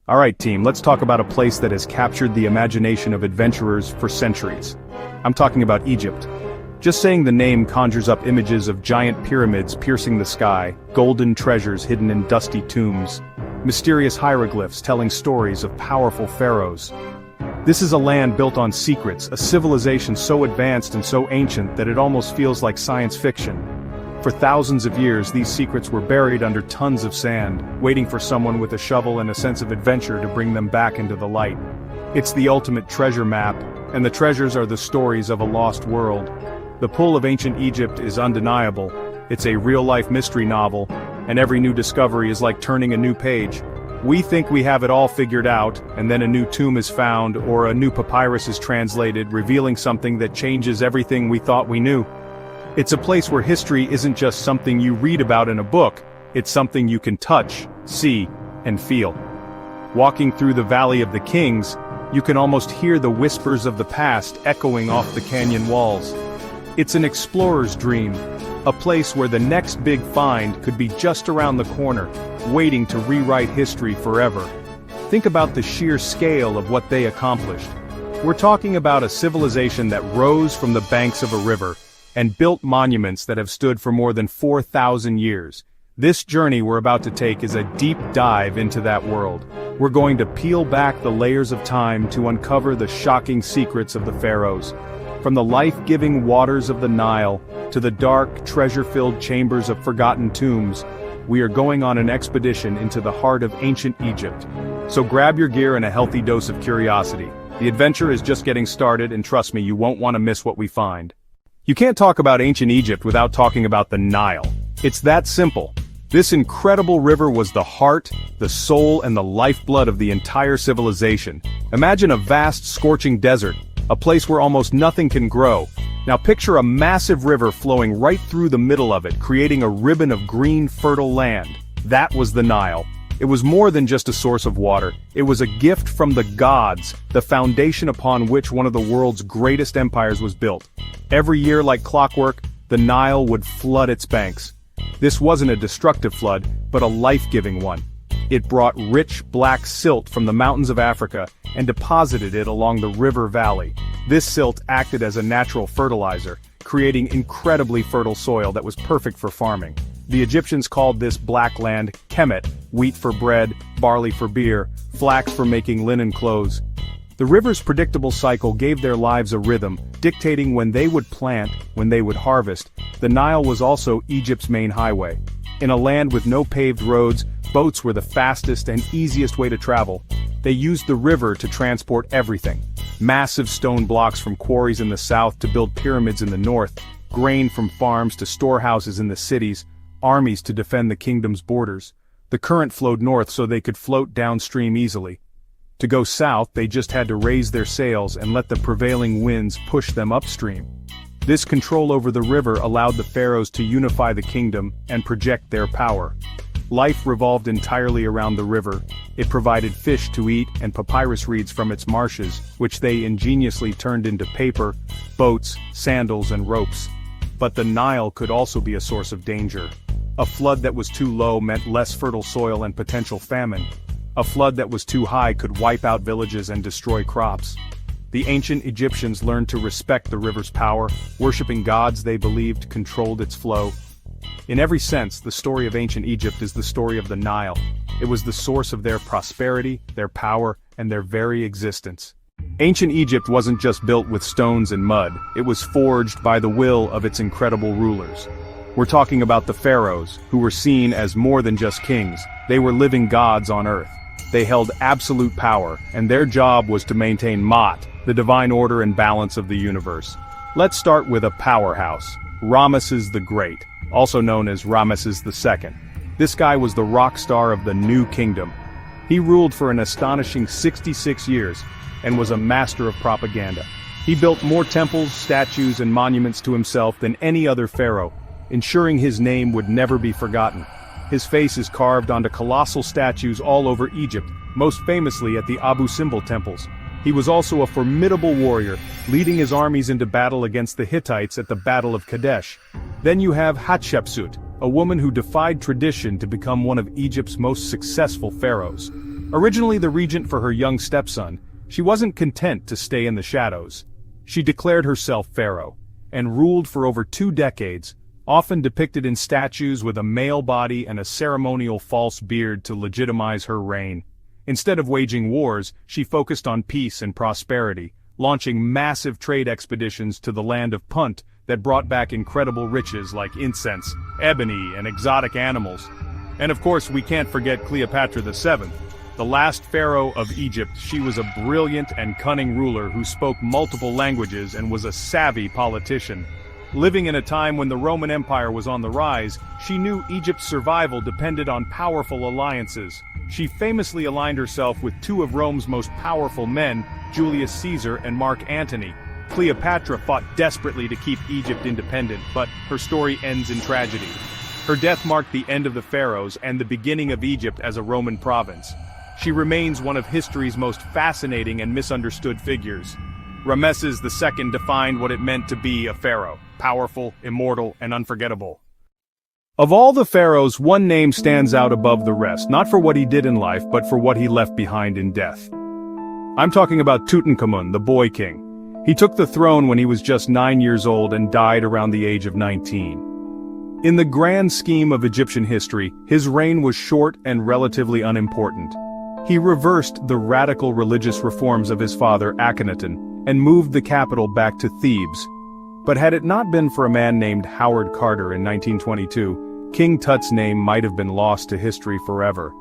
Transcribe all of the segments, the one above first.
Alright team, let's talk about a place that has captured the imagination of adventurers for centuries. I'm talking about Egypt. Just saying the name conjures up images of giant pyramids piercing the sky, golden treasures hidden in dusty tombs, mysterious hieroglyphs telling stories of powerful pharaohs. This is a land built on secrets, a civilization so advanced and so ancient that it almost feels like science fiction. For thousands of years, these secrets were buried under tons of sand, waiting for someone with a shovel and a sense of adventure to bring them back into the light. It's the ultimate treasure map, and the treasures are the stories of a lost world. The pull of ancient Egypt is undeniable. It's a real-life mystery novel, and every new discovery is like turning a new page. We think we have it all figured out, and then a new tomb is found or a new papyrus is translated, revealing something that changes everything we thought we knew. It's a place where history isn't just something you read about in a book, it's something you can touch, see, and feel. Walking through the Valley of the Kings, you can almost hear the whispers of the past echoing off the canyon walls. It's an explorer's dream, a place where the next big find could be just around the corner, waiting to rewrite history forever. Think about the sheer scale of what they accomplished. We're talking about a civilization that rose from the banks of a river, and built monuments that have stood for more than 4,000 years. This journey we're about to take is a deep dive into that world. We're going to peel back the layers of time to uncover the shocking secrets of the pharaohs. From the life-giving waters of the Nile, to the dark, treasure-filled chambers of forgotten tombs, we are going on an expedition into the heart of ancient Egypt. So grab your gear and a healthy dose of curiosity. The adventure is just getting started, and trust me, you won't want to miss what we find. You can't talk about ancient Egypt without talking about the Nile. It's that simple. This incredible river was the heart, the soul, and the lifeblood of the entire civilization. Imagine a vast, scorching desert, a place where almost nothing can grow. Now picture a massive river flowing right through the middle of it, creating a ribbon of green, fertile land. That was the Nile. It was more than just a source of water. It was a gift from the gods, the foundation upon which one of the world's greatest empires was built. Every year, like clockwork, the Nile would flood its banks. This wasn't a destructive flood, but a life-giving one. It brought rich black silt from the mountains of Africa and deposited it along the river valley. This silt acted as a natural fertilizer, creating incredibly fertile soil that was perfect for farming. The Egyptians called this black land Kemet, wheat for bread, barley for beer, flax for making linen clothes. The river's predictable cycle gave their lives a rhythm, dictating when they would plant, when they would harvest. The Nile was also Egypt's main highway. In a land with no paved roads, boats were the fastest and easiest way to travel. They used the river to transport everything. Massive stone blocks from quarries in the south to build pyramids in the north, grain from farms to storehouses in the cities, armies to defend the kingdom's borders. The current flowed north so they could float downstream easily. To go south, they just had to raise their sails and let the prevailing winds push them upstream. This control over the river allowed the pharaohs to unify the kingdom and project their power. Life revolved entirely around the river. It provided fish to eat and papyrus reeds from its marshes, which they ingeniously turned into paper, boats, sandals, and ropes. But the Nile could also be a source of danger. A flood that was too low meant less fertile soil and potential famine. A flood that was too high could wipe out villages and destroy crops. The ancient Egyptians learned to respect the river's power, worshipping gods they believed controlled its flow. In every sense, the story of ancient Egypt is the story of the Nile. It was the source of their prosperity, their power, and their very existence. Ancient Egypt wasn't just built with stones and mud, it was forged by the will of its incredible rulers. We're talking about the pharaohs, who were seen as more than just kings. They were living gods on earth. They held absolute power, and their job was to maintain Ma'at, the divine order and balance of the universe. Let's start with a powerhouse, Ramesses the Great, also known as Ramesses II. This guy was the rock star of the New Kingdom. He ruled for an astonishing 66 years, and was a master of propaganda. He built more temples, statues, and monuments to himself than any other pharaoh, ensuring his name would never be forgotten. His face is carved onto colossal statues all over Egypt, most famously at the Abu Simbel temples. He was also a formidable warrior, leading his armies into battle against the Hittites at the Battle of Kadesh. Then you have Hatshepsut, a woman who defied tradition to become one of Egypt's most successful pharaohs. Originally the regent for her young stepson, she wasn't content to stay in the shadows. She declared herself pharaoh, and ruled for over 2 decades, often depicted in statues with a male body and a ceremonial false beard to legitimize her reign. Instead of waging wars, she focused on peace and prosperity, launching massive trade expeditions to the land of Punt that brought back incredible riches like incense, ebony, and exotic animals. And of course, we can't forget Cleopatra VII, the last pharaoh of Egypt. She was a brilliant and cunning ruler who spoke multiple languages and was a savvy politician. Living in a time when the Roman Empire was on the rise, she knew Egypt's survival depended on powerful alliances. She famously aligned herself with 2 of Rome's most powerful men, Julius Caesar and Mark Antony. Cleopatra fought desperately to keep Egypt independent, but her story ends in tragedy. Her death marked the end of the pharaohs and the beginning of Egypt as a Roman province. She remains one of history's most fascinating and misunderstood figures. Ramesses II defined what it meant to be a pharaoh: powerful, immortal, and unforgettable. Of all the pharaohs, one name stands out above the rest, not for what he did in life, but for what he left behind in death. I'm talking about Tutankhamun, the boy king. He took the throne when he was just 9 years old and died around the age of 19. In the grand scheme of Egyptian history, his reign was short and relatively unimportant. He reversed the radical religious reforms of his father Akhenaten and moved the capital back to Thebes. But had it not been for a man named Howard Carter in 1922, King Tut's name might have been lost to history forever.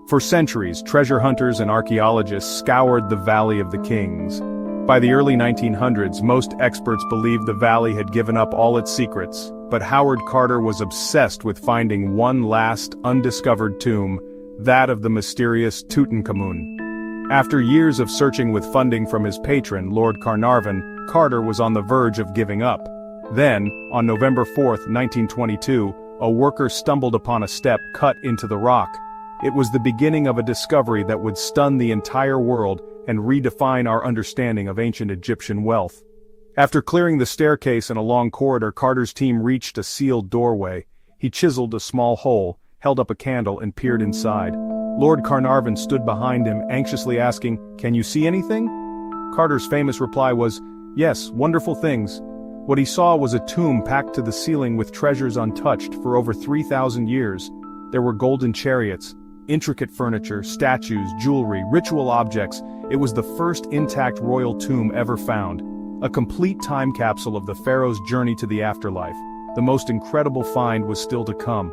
For centuries, treasure hunters and archaeologists scoured the Valley of the Kings. By the early 1900s, most experts believed the valley had given up all its secrets, but Howard Carter was obsessed with finding one last, undiscovered tomb, that of the mysterious Tutankhamun. After years of searching with funding from his patron, Lord Carnarvon, Carter was on the verge of giving up. Then, on November 4, 1922, a worker stumbled upon a step cut into the rock. It was the beginning of a discovery that would stun the entire world and redefine our understanding of ancient Egyptian wealth. After clearing the staircase and a long corridor, Carter's team reached a sealed doorway. He chiseled a small hole, held up a candle, and peered inside. Lord Carnarvon stood behind him, anxiously asking, "Can you see anything?" Carter's famous reply was, "Yes, wonderful things." What he saw was a tomb packed to the ceiling with treasures untouched for over 3,000 years. There were golden chariots, intricate furniture, statues, jewelry, ritual objects. It was the first intact royal tomb ever found. A complete time capsule of the pharaoh's journey to the afterlife. The most incredible find was still to come.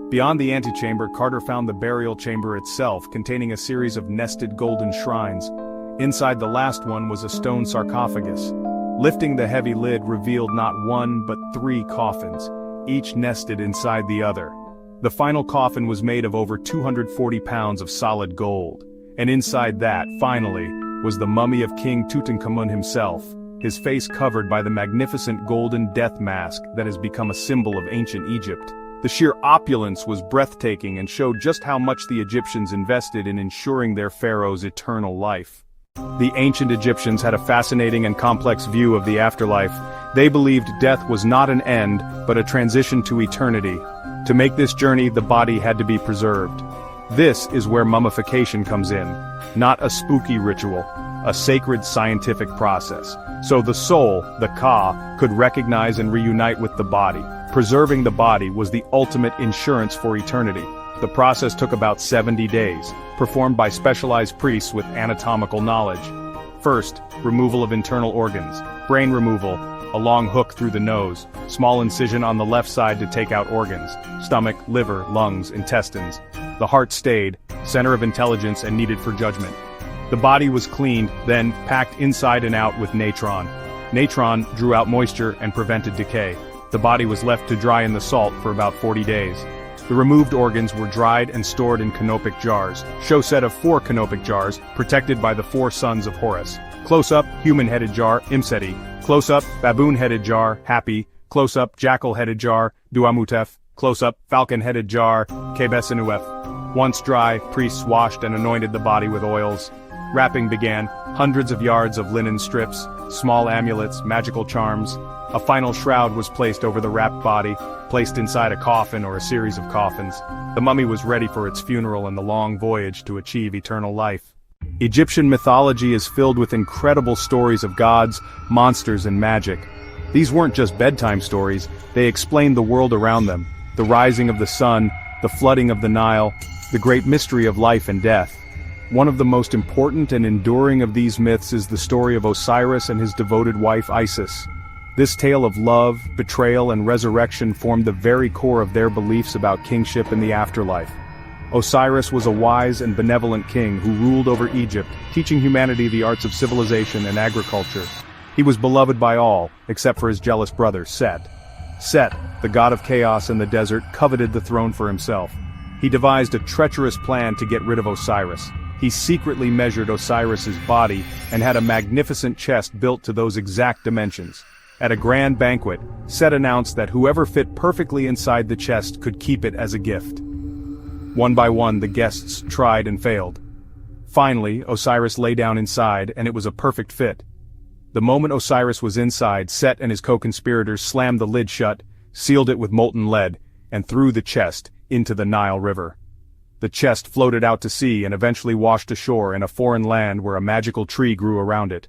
Beyond the antechamber, Carter found the burial chamber itself, containing a series of nested golden shrines. Inside the last one was a stone sarcophagus. Lifting the heavy lid revealed not 1 but 3 coffins, each nested inside the other. The final coffin was made of over 240 pounds of solid gold. And inside that, finally, was the mummy of King Tutankhamun himself, his face covered by the magnificent golden death mask that has become a symbol of ancient Egypt. The sheer opulence was breathtaking and showed just how much the Egyptians invested in ensuring their pharaoh's eternal life. The ancient Egyptians had a fascinating and complex view of the afterlife. They believed death was not an end, but a transition to eternity. To make this journey, the body had to be preserved. This is where mummification comes in. Not a spooky ritual, a sacred scientific process. So the soul, the Ka, could recognize and reunite with the body. Preserving the body was the ultimate insurance for eternity. The process took about 70 days, performed by specialized priests with anatomical knowledge. First, removal of internal organs. Brain removal, a long hook through the nose, small incision on the left side to take out organs, stomach, liver, lungs, intestines. The heart stayed, center of intelligence and needed for judgment. The body was cleaned, then packed inside and out with natron. Natron drew out moisture and prevented decay. The body was left to dry in the salt for about 40 days. The removed organs were dried and stored in canopic jars. Show set of 4 canopic jars, protected by the 4 sons of Horus. Close-up, human-headed jar, Imseti. Close-up, baboon-headed jar, Hapi. Close-up, jackal-headed jar, Duamutef. Close-up, falcon-headed jar, Kebesenuef. Once dry, priests washed and anointed the body with oils. Wrapping began, hundreds of yards of linen strips, small amulets, magical charms. A final shroud was placed over the wrapped body, placed inside a coffin or a series of coffins. The mummy was ready for its funeral and the long voyage to achieve eternal life. Egyptian mythology is filled with incredible stories of gods, monsters, and magic. These weren't just bedtime stories, they explained the world around them, the rising of the sun, the flooding of the Nile, the great mystery of life and death. One of the most important and enduring of these myths is the story of Osiris and his devoted wife Isis. This tale of love, betrayal, and resurrection formed the very core of their beliefs about kingship and the afterlife. Osiris was a wise and benevolent king who ruled over Egypt, teaching humanity the arts of civilization and agriculture. He was beloved by all, except for his jealous brother, Set. Set, the god of chaos in the desert, coveted the throne for himself. He devised a treacherous plan to get rid of Osiris. He secretly measured Osiris's body and had a magnificent chest built to those exact dimensions. At a grand banquet, Set announced that whoever fit perfectly inside the chest could keep it as a gift. One by one, the guests tried and failed. Finally, Osiris lay down inside, and it was a perfect fit. The moment Osiris was inside, Set and his co-conspirators slammed the lid shut, sealed it with molten lead, and threw the chest into the Nile River. The chest floated out to sea and eventually washed ashore in a foreign land where a magical tree grew around it.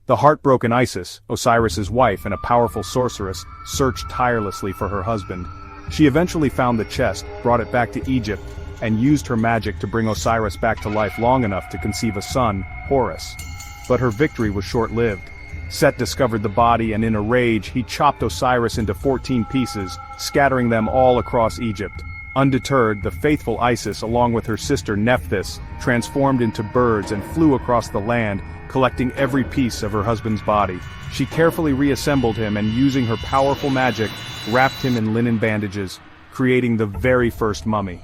The heartbroken Isis, Osiris's wife and a powerful sorceress, searched tirelessly for her husband. She eventually found the chest, brought it back to Egypt, and used her magic to bring Osiris back to life long enough to conceive a son, Horus. But her victory was short-lived. Set discovered the body and in a rage he chopped Osiris into 14 pieces, scattering them all across Egypt. Undeterred, the faithful Isis along with her sister Nephthys transformed into birds and flew across the land, collecting every piece of her husband's body. She carefully reassembled him and using her powerful magic, wrapped him in linen bandages, creating the very first mummy.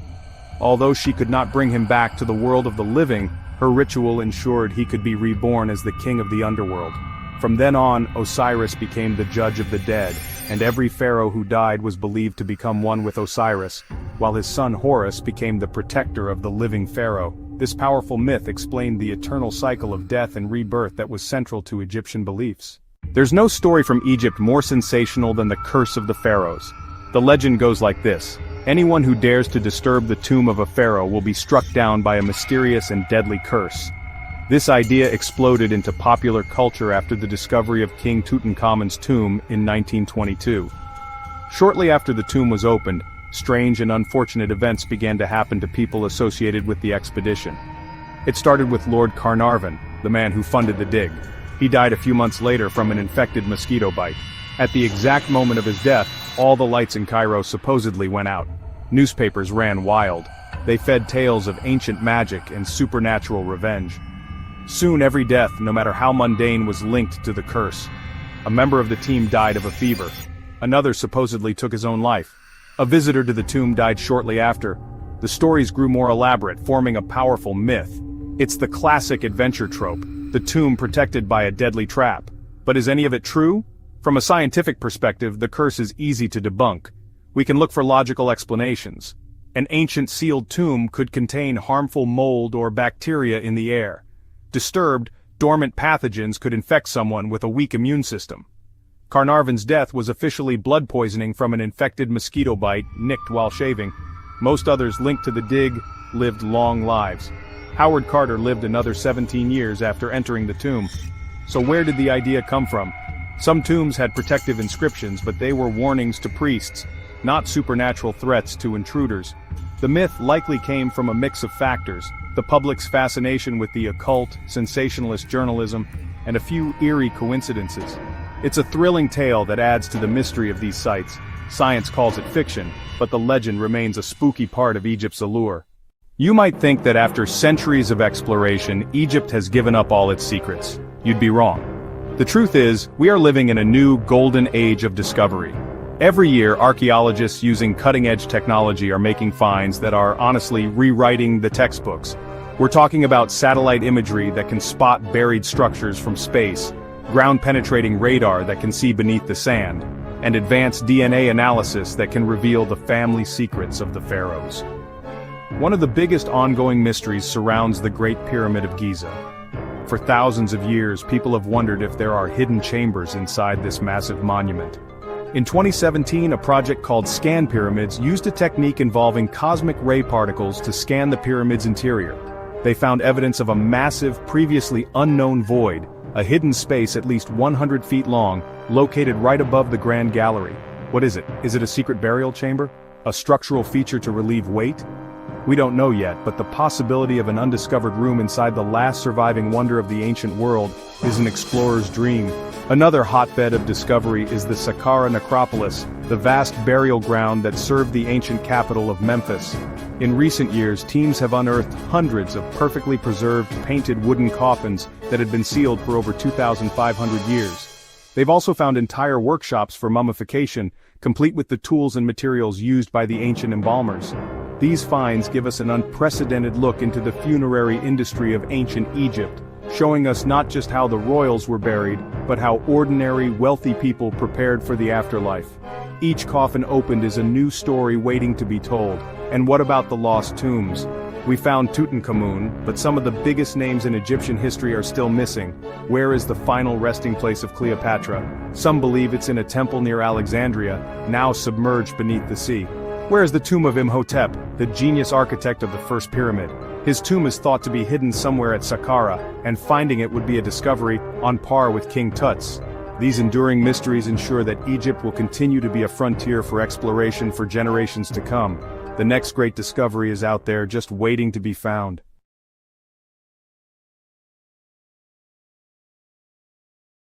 Although she could not bring him back to the world of the living, her ritual ensured he could be reborn as the king of the underworld. From then on, Osiris became the judge of the dead, and every pharaoh who died was believed to become one with Osiris, while his son Horus became the protector of the living pharaoh. This powerful myth explained the eternal cycle of death and rebirth that was central to Egyptian beliefs. There's no story from Egypt more sensational than the curse of the pharaohs. The legend goes like this: anyone who dares to disturb the tomb of a pharaoh will be struck down by a mysterious and deadly curse. This idea exploded into popular culture after the discovery of King Tutankhamun's tomb in 1922. Shortly after the tomb was opened, strange and unfortunate events began to happen to people associated with the expedition. It started with Lord Carnarvon, the man who funded the dig. He died a few months later from an infected mosquito bite. At the exact moment of his death, all the lights in Cairo supposedly went out. Newspapers ran wild. They fed tales of ancient magic and supernatural revenge. Soon every death, no matter how mundane, was linked to the curse. A member of the team died of a fever. Another supposedly took his own life. A visitor to the tomb died shortly after. The stories grew more elaborate, forming a powerful myth. It's the classic adventure trope, the tomb protected by a deadly trap. But is any of it true? From a scientific perspective, the curse is easy to debunk. We can look for logical explanations. An ancient sealed tomb could contain harmful mold or bacteria in the air. Disturbed, dormant pathogens could infect someone with a weak immune system. Carnarvon's death was officially blood poisoning from an infected mosquito bite nicked while shaving. Most others linked to the dig lived long lives. Howard Carter lived another 17 years after entering the tomb. So where did the idea come from? Some tombs had protective inscriptions, but they were warnings to priests, not supernatural threats to intruders. The myth likely came from a mix of factors: the public's fascination with the occult, sensationalist journalism, and a few eerie coincidences. It's a thrilling tale that adds to the mystery of these sites. Science calls it fiction, but the legend remains a spooky part of Egypt's allure. You might think that after centuries of exploration, Egypt has given up all its secrets. You'd be wrong. The truth is, we are living in a new golden age of discovery. Every year, archaeologists using cutting-edge technology are making finds that are honestly rewriting the textbooks. We're talking about satellite imagery that can spot buried structures from space, ground-penetrating radar that can see beneath the sand, and advanced DNA analysis that can reveal the family secrets of the pharaohs. One of the biggest ongoing mysteries surrounds the Great Pyramid of Giza. For thousands of years, people have wondered if there are hidden chambers inside this massive monument. In 2017, a project called Scan Pyramids used a technique involving cosmic ray particles to scan the pyramid's interior. They found evidence of a massive, previously unknown void, a hidden space at least 100 feet long, located right above the Grand Gallery. What is it? Is it a secret burial chamber? A structural feature to relieve weight? We don't know yet, but the possibility of an undiscovered room inside the last surviving wonder of the ancient world is an explorer's dream. Another hotbed of discovery is the Saqqara necropolis, the vast burial ground that served the ancient capital of Memphis. In recent years, teams have unearthed hundreds of perfectly preserved, painted wooden coffins that had been sealed for over 2,500 years. They've also found entire workshops for mummification, complete with the tools and materials used by the ancient embalmers. These finds give us an unprecedented look into the funerary industry of ancient Egypt, showing us not just how the royals were buried, but how ordinary, wealthy people prepared for the afterlife. Each coffin opened is a new story waiting to be told. And what about the lost tombs? We found Tutankhamun, but some of the biggest names in Egyptian history are still missing. Where is the final resting place of Cleopatra? Some believe it's in a temple near Alexandria, now submerged beneath the sea. Where is the tomb of Imhotep, the genius architect of the first pyramid? His tomb is thought to be hidden somewhere at Saqqara, and finding it would be a discovery on par with King Tut's. These enduring mysteries ensure that Egypt will continue to be a frontier for exploration for generations to come. The next great discovery is out there just waiting to be found.